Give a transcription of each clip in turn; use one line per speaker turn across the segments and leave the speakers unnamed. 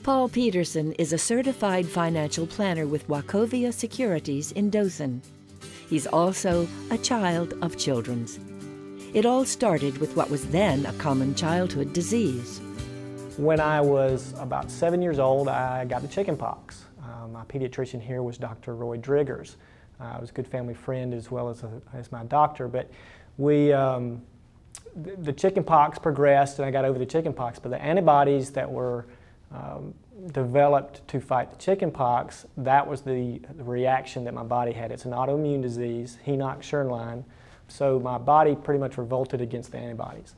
Paul Peterson is a certified financial planner with Wachovia Securities in Dothan. He's also a child of children's. It all started with what was then a common childhood disease.
When I was about 7 years old, I got the chicken pox. My pediatrician here was Dr. Roy Driggers. I was a good family friend as well as my doctor, but the chicken pox progressed and I got over the chicken pox, but the antibodies that were developed to fight the chicken pox, that was the reaction that my body had. It's an autoimmune disease, Henoch-Schönlein, so my body pretty much revolted against the antibodies.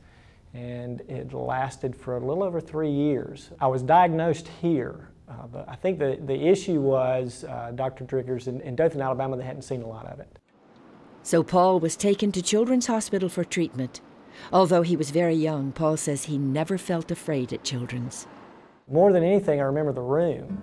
And it lasted for a little over 3 years. I was diagnosed here, but I think the issue was Dr. Driggers in Dothan, Alabama, they hadn't seen a lot of it.
So Paul was taken to Children's Hospital for treatment. Although he was very young, Paul says he never felt afraid at Children's.
More than anything, I remember the room.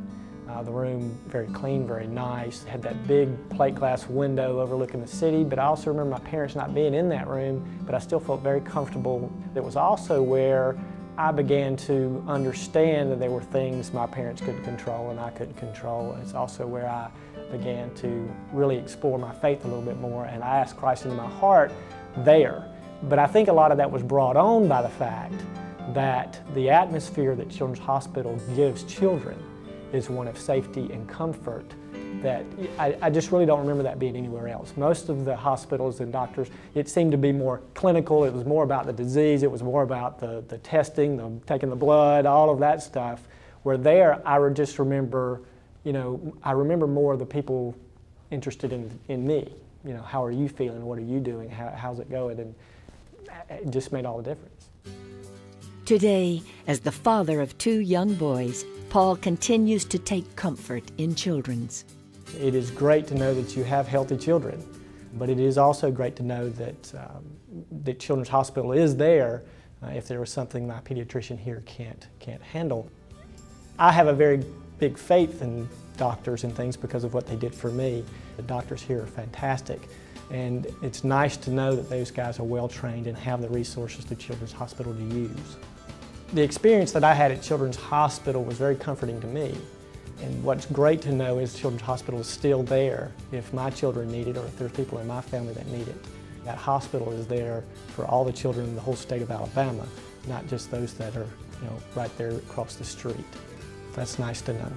The room, very clean, very nice. It had that big plate glass window overlooking the city, but I also remember my parents not being in that room, but I still felt very comfortable. It was also where I began to understand that there were things my parents couldn't control and I couldn't control. It's also where I began to really explore my faith a little bit more, and I asked Christ into my heart there. But I think a lot of that was brought on by the fact that the atmosphere that Children's Hospital gives children is one of safety and comfort that I just really don't remember that being anywhere else. Most of the hospitals and doctors, it seemed to be more clinical. It was more about the disease. It was more about the testing, taking the blood, all of that stuff. Where there, I would just remember, I remember more of the people interested in me. How are you feeling? What are you doing? How's it going? And it just made all the difference.
Today, as the father of 2 young boys, Paul continues to take comfort in Children's.
It is great to know that you have healthy children, but it is also great to know that the Children's Hospital is there if there was something my pediatrician here can't handle. I have a very big faith in doctors and things because of what they did for me. The doctors here are fantastic, and it's nice to know that those guys are well trained and have the resources the Children's Hospital to use. The experience that I had at Children's Hospital was very comforting to me. And what's great to know is Children's Hospital is still there if my children need it or if there's people in my family that need it. That hospital is there for all the children in the whole state of Alabama, not just those that are right there across the street. That's nice to know.